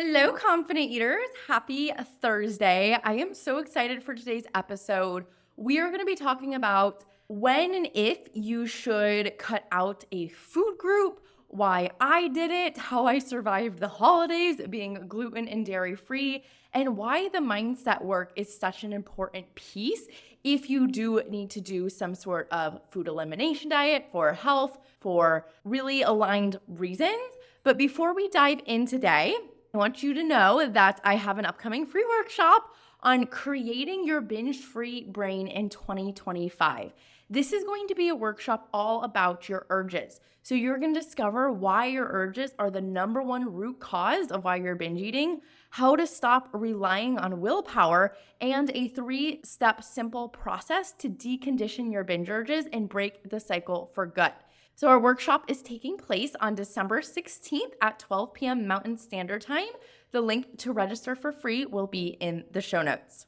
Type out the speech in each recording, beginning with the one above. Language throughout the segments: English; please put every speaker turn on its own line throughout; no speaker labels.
Hello, confident eaters. Happy Thursday. I am so excited for today's episode. We are going to be talking about when and if you should cut out a food group, why I did it, how I survived the holidays being gluten and dairy free, and why the mindset work is such an important piece if you do need to do some sort of food elimination diet for health, for really aligned reasons. But before we dive in today, I want you to know that I have an upcoming free workshop on creating your binge-free brain in 2025. This is going to be a workshop all about your urges. So you're going to discover why your urges are the number one root cause of why you're binge eating, how to stop relying on willpower, and a 3-step simple process to decondition your binge urges and break the cycle for good. So our workshop is taking place on December 16th at 12 p.m. Mountain Standard Time. The link to register for free will be in the show notes.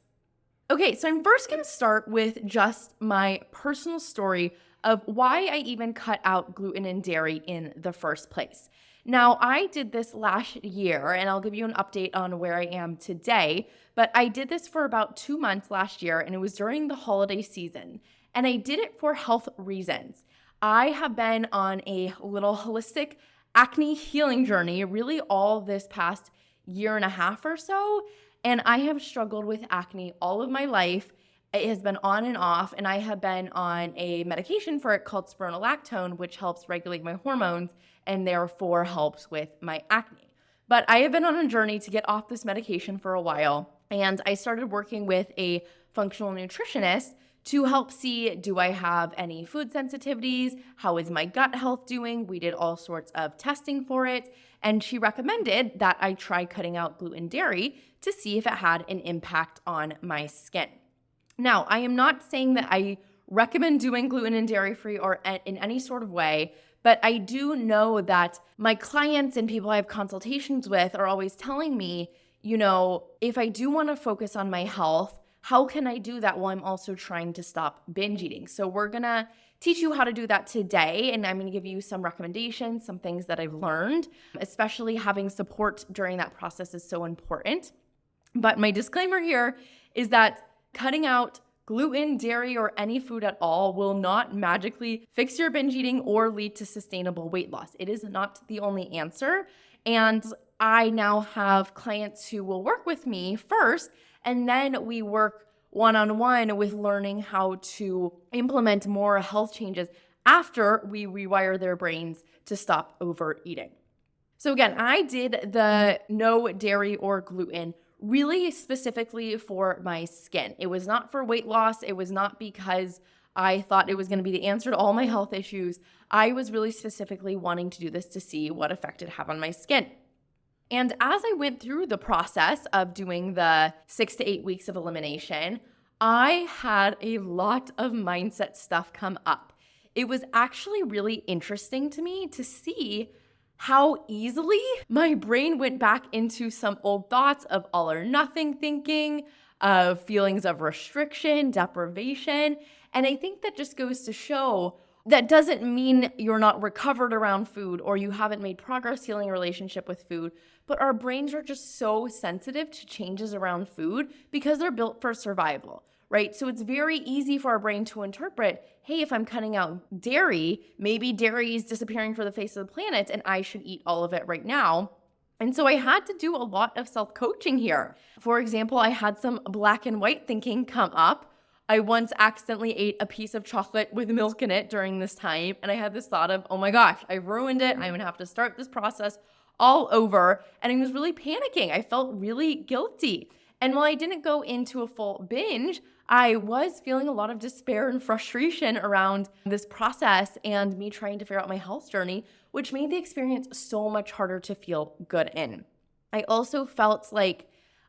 Okay, so I'm first going to start with just my personal story of why I even cut out gluten and dairy in the first place. Now, I did this last year, and I'll give you an update on where I am today, but I did this for about 2 months last year, and it was during the holiday season, and I did it for health reasons. I have been on a little holistic acne healing journey really all this past year and a half or so, and I have struggled with acne all of my life. It has been on and off, and I have been on a medication for it called spironolactone, which helps regulate my hormones and therefore helps with my acne. But I have been on a journey to get off this medication for a while, and I started working with a functional nutritionist to help see, do I have any food sensitivities? How is my gut health doing? We did all sorts of testing for it. And she recommended that I try cutting out gluten dairy to see if it had an impact on my skin. Now, I am not saying that I recommend doing gluten and dairy free or in any sort of way, but I do know that my clients and people I have consultations with are always telling me, if I do want to focus on my health, how can I do that while I'm also trying to stop binge eating? So we're going to teach you how to do that today, and I'm going to give you some recommendations, some things that I've learned, especially having support during that process is so important. But my disclaimer here is that cutting out gluten, dairy, or any food at all will not magically fix your binge eating or lead to sustainable weight loss. It is not the only answer. And I now have clients who will work with me first, and then we work one-on-one with learning how to implement more health changes after we rewire their brains to stop overeating. So again, I did the no dairy or gluten really specifically for my skin. It was not for weight loss. It was not because I thought it was going to be the answer to all my health issues. I was really specifically wanting to do this to see what effect it had on my skin. And as I went through the process of doing the 6 to 8 weeks of elimination, I had a lot of mindset stuff come up. It was actually really interesting to me to see how easily my brain went back into some old thoughts of all or nothing thinking, of feelings of restriction, deprivation. And I think that just goes to show that doesn't mean you're not recovered around food or you haven't made progress healing a relationship with food, but our brains are just so sensitive to changes around food because they're built for survival, right? So it's very easy for our brain to interpret, hey, if I'm cutting out dairy, maybe dairy is disappearing from the face of the planet and I should eat all of it right now. And so I had to do a lot of self-coaching here. For example, I had some black and white thinking come up. I once accidentally ate a piece of chocolate with milk in it during this time, and I had this thought of, oh my gosh, I ruined it. I'm going to have to start this process all over, and I was really panicking. I felt really guilty. And while I didn't go into a full binge, I was feeling a lot of despair and frustration around this process and me trying to figure out my health journey, which made the experience so much harder to feel good in. I also felt like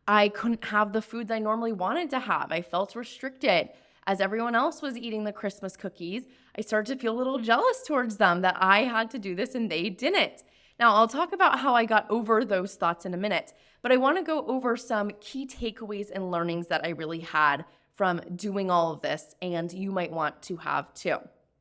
I couldn't have the foods I normally wanted to have. I felt restricted. As everyone else was eating the Christmas cookies, I started to feel a little jealous towards them that I had to do this and they didn't. Now, I'll talk about how I got over those thoughts in a minute, but I want to go over some key takeaways and learnings that I really had from doing all of this, and you might want to have too.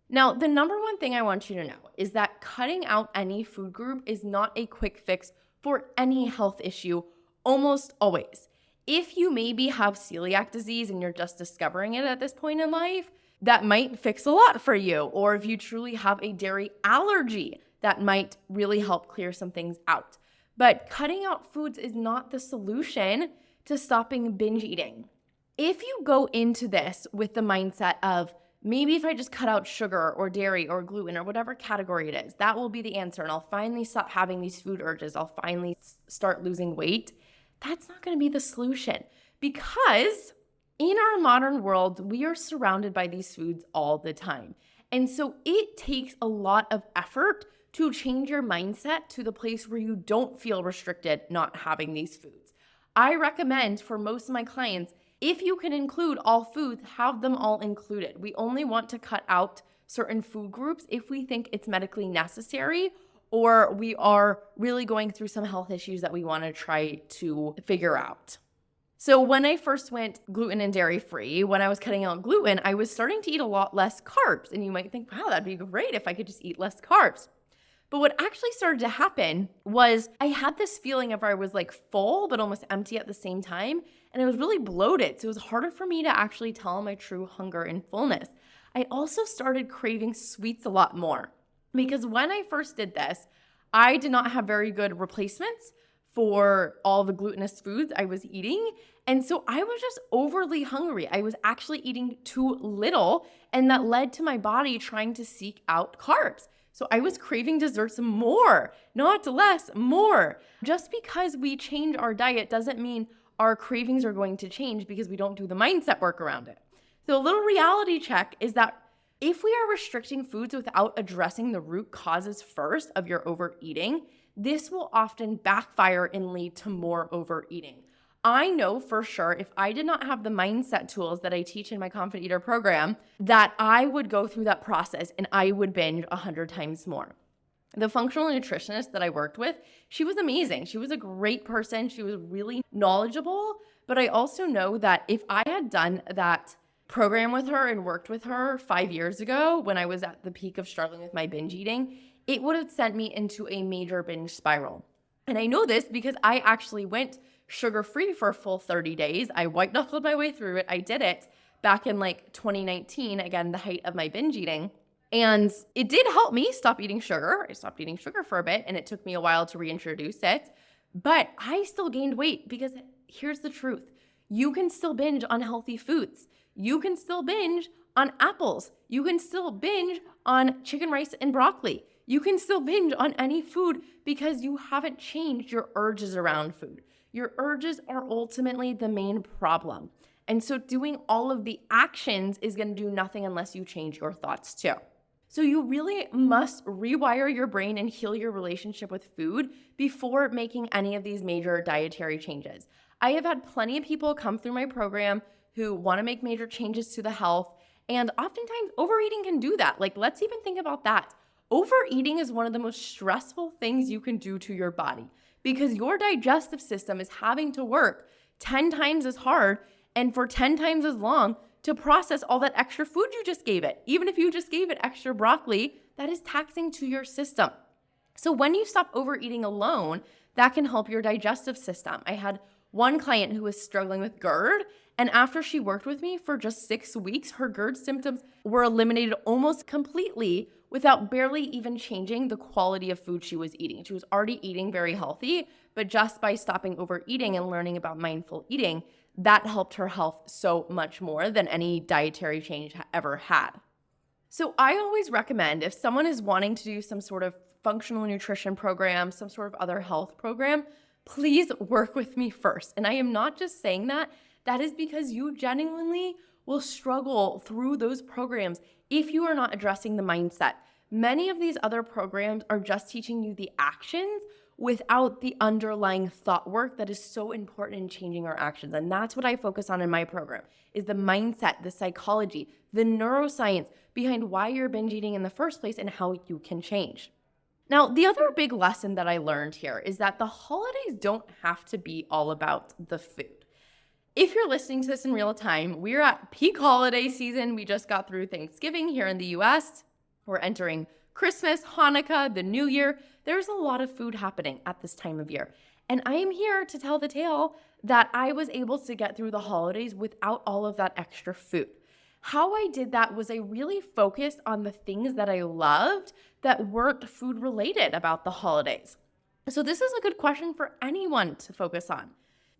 Now, the number one thing I want you to know is that cutting out any food group is not a quick fix for any health issue, almost always. If you maybe have celiac disease and you're just discovering it at this point in life, that might fix a lot for you. Or if you truly have a dairy allergy, that might really help clear some things out. But cutting out foods is not the solution to stopping binge eating. If you go into this with the mindset of, maybe if I just cut out sugar or dairy or gluten or whatever category it is, that will be the answer, and I'll finally stop having these food urges, I'll finally start losing weight, that's not going to be the solution. Because in our modern world, we are surrounded by these foods all the time. And so it takes a lot of effort to change your mindset to the place where you don't feel restricted not having these foods. I recommend for most of my clients, if you can include all foods, have them all included. We only want to cut out certain food groups if we think it's medically necessary or we are really going through some health issues that we want to try to figure out. So when I first went gluten and dairy free, when I was cutting out gluten, I was starting to eat a lot less carbs. And you might think, wow, that'd be great if I could just eat less carbs. But what actually started to happen was I had this feeling of I was like full, but almost empty at the same time. And I was really bloated. So it was harder for me to actually tell my true hunger and fullness. I also started craving sweets a lot more because when I first did this, I did not have very good replacements for all the glutinous foods I was eating. And so I was just overly hungry. I was actually eating too little, and that led to my body trying to seek out carbs. So I was craving desserts more, not less, more. Just because we change our diet doesn't mean our cravings are going to change because we don't do the mindset work around it. So a little reality check is that if we are restricting foods without addressing the root causes first of your overeating, this will often backfire and lead to more overeating. I know for sure if I did not have the mindset tools that I teach in my Confident Eater program, that I would go through that process and I would binge 100 times more. The functional nutritionist that I worked with, she was amazing. She was a great person. She was really knowledgeable. But I also know that if I had done that program with her and worked with her 5 years ago when I was at the peak of struggling with my binge eating, it would have sent me into a major binge spiral. And I know this because I actually went sugar-free for a full 30 days. I white-knuckled my way through it. I did it back in like 2019, again, the height of my binge eating. And it did help me stop eating sugar. I stopped eating sugar for a bit, and it took me a while to reintroduce it. But I still gained weight because here's the truth. You can still binge on healthy foods. You can still binge on apples. You can still binge on chicken, rice, and broccoli. You can still binge on any food because you haven't changed your urges around food. Your urges are ultimately the main problem. And so doing all of the actions is going to do nothing unless you change your thoughts too. So you really must rewire your brain and heal your relationship with food before making any of these major dietary changes. I have had plenty of people come through my program who want to make major changes to the health, and oftentimes overeating can do that. Like, let's even think about that. Overeating is one of the most stressful things you can do to your body because your digestive system is having to work 10 times as hard and for 10 times as long to process all that extra food you just gave it. Even if you just gave it extra broccoli, that is taxing to your system. So when you stop overeating alone, that can help your digestive system. I had one client who was struggling with GERD, and after she worked with me for just 6 weeks, her GERD symptoms were eliminated almost completely without barely even changing the quality of food she was eating. She was already eating very healthy, but just by stopping overeating and learning about mindful eating, that helped her health so much more than any dietary change ever had. So I always recommend if someone is wanting to do some sort of functional nutrition program, some sort of other health program, please work with me first. And I am not just saying that. That is because you genuinely will struggle through those programs if you are not addressing the mindset. Many of these other programs are just teaching you the actions without the underlying thought work that is so important in changing our actions. And that's what I focus on in my program, is the mindset, the psychology, the neuroscience behind why you're binge eating in the first place and how you can change. Now, the other big lesson that I learned here is that the holidays don't have to be all about the food. If you're listening to this in real time, we're at peak holiday season. We just got through Thanksgiving here in the US. We're entering Christmas, Hanukkah, the New Year. There's a lot of food happening at this time of year. And I am here to tell the tale that I was able to get through the holidays without all of that extra food. How I did that was I really focused on the things that I loved that weren't food related about the holidays. So this is a good question for anyone to focus on.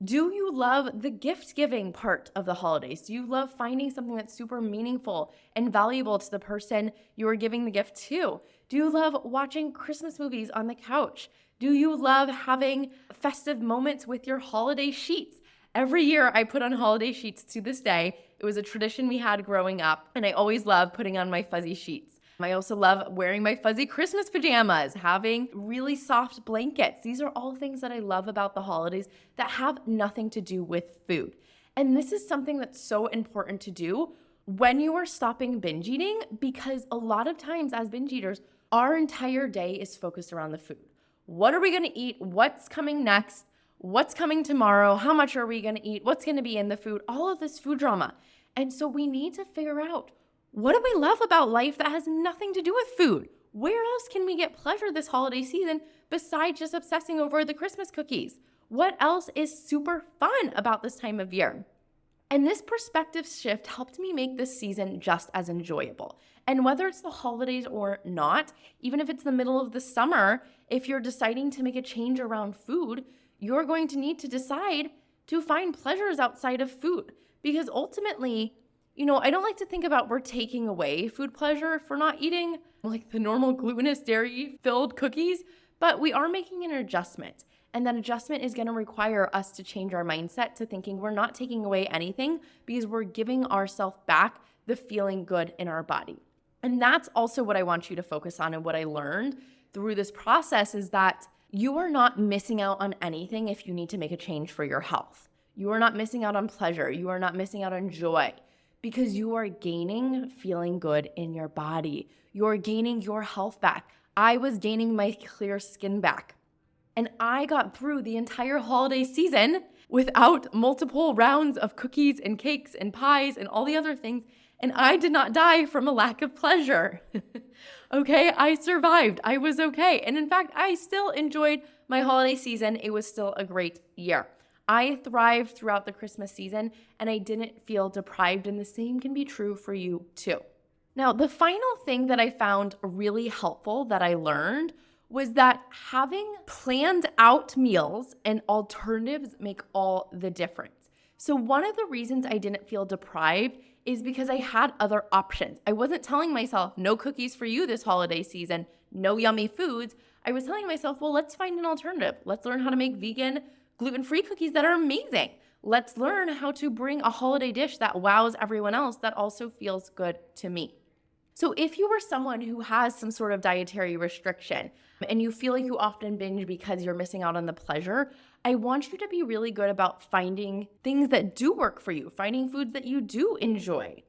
Do you love the gift giving part of the holidays? Do you love finding something that's super meaningful and valuable to the person you are giving the gift to? Do you love watching Christmas movies on the couch? Do you love having festive moments with your holiday sheets? Every year I put on holiday sheets to this day. It was a tradition we had growing up, and I always love putting on my fuzzy sheets. I also love wearing my fuzzy Christmas pajamas, having really soft blankets. These are all things that I love about the holidays that have nothing to do with food. And this is something that's so important to do when you are stopping binge eating, because a lot of times as binge eaters, our entire day is focused around the food. What are we going to eat? What's coming next? What's coming tomorrow? How much are we going to eat? What's going to be in the food? All of this food drama. And so we need to figure out, what do we love about life that has nothing to do with food? Where else can we get pleasure this holiday season besides just obsessing over the Christmas cookies? What else is super fun about this time of year? And this perspective shift helped me make this season just as enjoyable. And whether it's the holidays or not, even if it's the middle of the summer, if you're deciding to make a change around food, you're going to need to decide to find pleasures outside of food. Because ultimately, I don't like to think about we're taking away food pleasure if we're not eating like the normal glutinous dairy-filled cookies, but we are making an adjustment. And that adjustment is going to require us to change our mindset to thinking we're not taking away anything because we're giving ourselves back the feeling good in our body. And that's also what I want you to focus on, and what I learned through this process is that you are not missing out on anything if you need to make a change for your health. You are not missing out on pleasure. You are not missing out on joy, because you are gaining feeling good in your body. You're gaining your health back. I was gaining my clear skin back. And I got through the entire holiday season without multiple rounds of cookies and cakes and pies and all the other things. And I did not die from a lack of pleasure. Okay, I survived. I was okay. And in fact, I still enjoyed my holiday season. It was still a great year. I thrived throughout the Christmas season, and I didn't feel deprived, and the same can be true for you too. Now, the final thing that I found really helpful that I learned was that having planned out meals and alternatives make all the difference. So one of the reasons I didn't feel deprived is because I had other options. I wasn't telling myself, no cookies for you this holiday season, no yummy foods. I was telling myself, well, let's find an alternative. Let's learn how to make vegan, gluten-free cookies that are amazing. Let's learn how to bring a holiday dish that wows everyone else that also feels good to me. So if you are someone who has some sort of dietary restriction and you feel like you often binge because you're missing out on the pleasure, I want you to be really good about finding things that do work for you, finding foods that you do enjoy.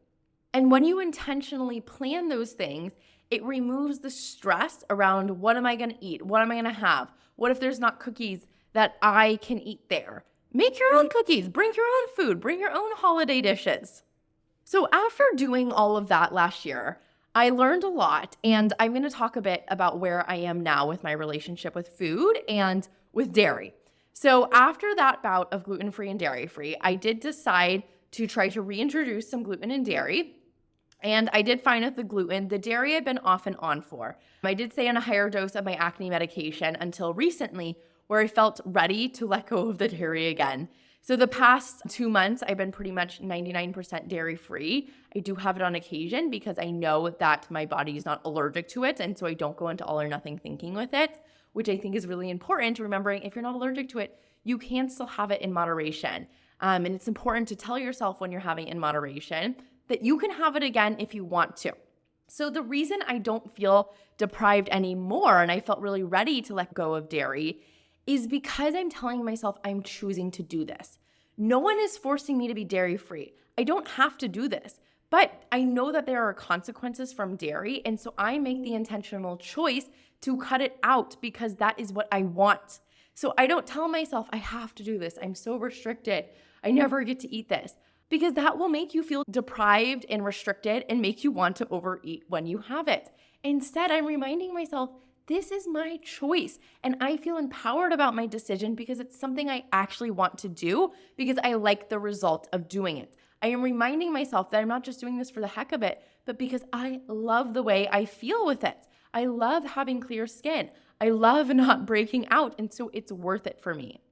And when you intentionally plan those things, it removes the stress around, what am I going to eat? What am I going to have? What if there's not cookies that I can eat there? Make your own cookies, bring your own food, bring your own holiday dishes. So after doing all of that last year, I learned a lot, and I'm going to talk a bit about where I am now with my relationship with food and with dairy. So after that bout of gluten-free and dairy-free, I did decide to try to reintroduce some gluten and dairy. And I did find with the gluten, the dairy I've been off and on for. I did stay on a higher dose of my acne medication until recently, where I felt ready to let go of the dairy again. So the past 2 months, I've been pretty much 99% dairy-free. I do have it on occasion because I know that my body is not allergic to it, and so I don't go into all or nothing thinking with it, which I think is really important, remembering if you're not allergic to it, you can still have it in moderation. And it's important to tell yourself when you're having it in moderation that you can have it again if you want to. So the reason I don't feel deprived anymore, and I felt really ready to let go of dairy, is because I'm telling myself I'm choosing to do this. No one is forcing me to be dairy-free. I don't have to do this, but I know that there are consequences from dairy, and so I make the intentional choice to cut it out because that is what I want. So I don't tell myself I have to do this. I'm so restricted. I never get to eat this. because that will make you feel deprived and restricted and make you want to overeat when you have it. Instead, I'm reminding myself, this is my choice, and I feel empowered about my decision because it's something I actually want to do because I like the result of doing it. I am reminding myself that I'm not just doing this for the heck of it, but because I love the way I feel with it. I love having clear skin. I love not breaking out, and so it's worth it for me.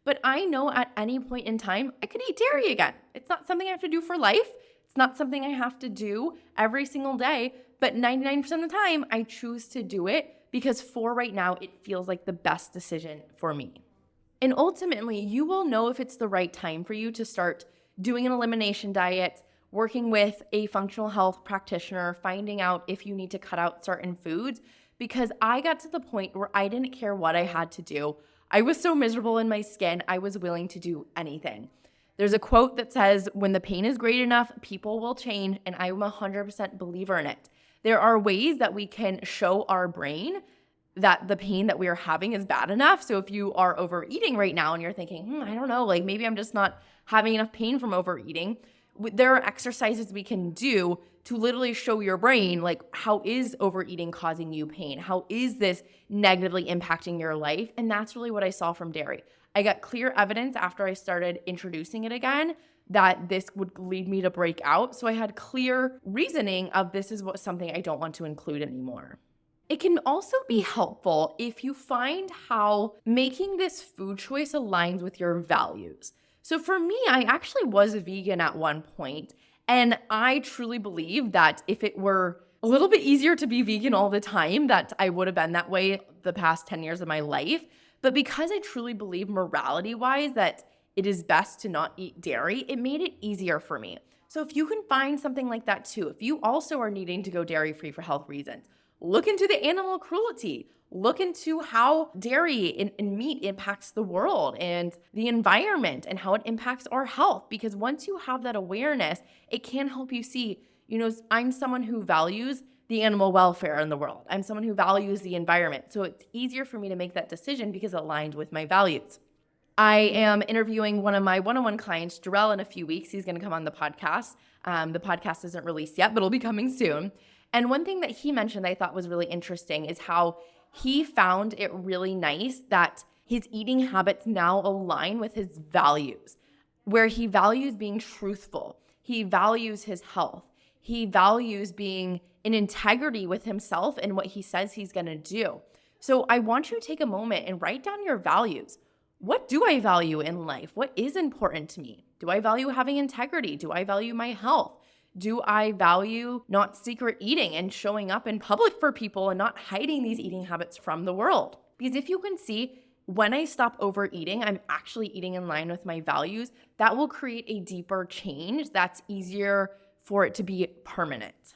But I know at any point in time, I could eat dairy again. It's not something I have to do for life. It's not something I have to do every single day, but 99% of the time, I choose to do it because for right now, it feels like the best decision for me. And ultimately, you will know if it's the right time for you to start doing an elimination diet, working with a functional health practitioner, finding out if you need to cut out certain foods, because I got to the point where I didn't care what I had to do. I was so miserable in my skin, I was willing to do anything. There's a quote that says, when the pain is great enough, people will change, and I'm a 100% believer in it. There are ways that we can show our brain that the pain that we are having is bad enough. So if you are overeating right now and you're thinking, I don't know, like maybe I'm just not having enough pain from overeating, there are exercises we can do to literally show your brain, like, how is overeating causing you pain? How is this negatively impacting your life? And that's really what I saw from dairy. I got clear evidence after I started introducing it again that this would lead me to break out. So I had clear reasoning of this is something I don't want to include anymore. It can also be helpful if you find how making this food choice aligns with your values. So for me, I actually was a vegan at one point, and I truly believe that if it were a little bit easier to be vegan all the time, that I would have been that way the past 10 years of my life. But because I truly believe morality-wise that it is best to not eat dairy, it made it easier for me. So if you can find something like that too, if you also are needing to go dairy-free for health reasons, look into the animal cruelty. Look into how dairy and meat impacts the world and the environment and how it impacts our health. Because once you have that awareness, it can help you see, I'm someone who values the animal welfare in the world. I'm someone who values the environment. So it's easier for me to make that decision because it aligns with my values. I am interviewing one of my one-on-one clients, Jarrell, in a few weeks. He's going to come on the podcast. The podcast isn't released yet, but it'll be coming soon. And one thing that he mentioned that I thought was really interesting is how he found it really nice that his eating habits now align with his values, where he values being truthful. He values his health. He values being in integrity with himself and what he says he's going to do. So I want you to take a moment and write down your values. What do I value in life? What is important to me? Do I value having integrity? Do I value my health? Do I value not secret eating and showing up in public for people and not hiding these eating habits from the world? Because if you can see, when I stop overeating, I'm actually eating in line with my values. That will create a deeper change that's easier for it to be permanent.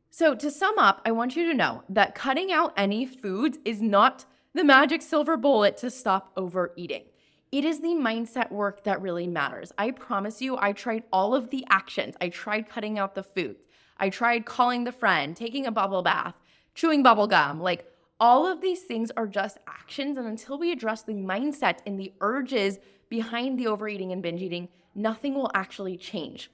So to sum up, I want you to know that cutting out any foods is not the magic silver bullet to stop overeating. It is the mindset work that really matters. I promise you, I tried all of the actions. I tried cutting out the foods. I tried calling the friend, taking a bubble bath, chewing bubble gum. Like, all of these things are just actions. And until we address the mindset and the urges behind the overeating and binge eating, nothing will actually change.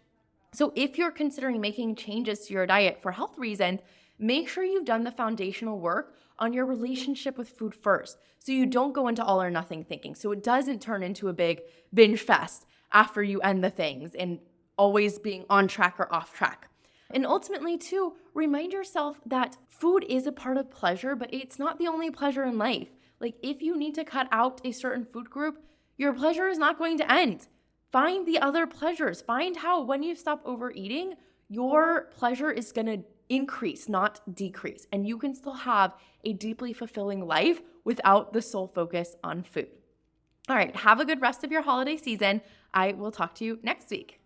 So if you're considering making changes to your diet for health reasons, make sure you've done the foundational work on your relationship with food first, so you don't go into all or nothing thinking, so it doesn't turn into a big binge fest after you end the things and always being on track or off track. And ultimately, too, remind yourself that food is a part of pleasure, but it's not the only pleasure in life. Like, if you need to cut out a certain food group, your pleasure is not going to end. Find the other pleasures. Find how when you stop overeating, your pleasure is going to increase, not decrease. And you can still have a deeply fulfilling life without the sole focus on food. All right, have a good rest of your holiday season. I will talk to you next week.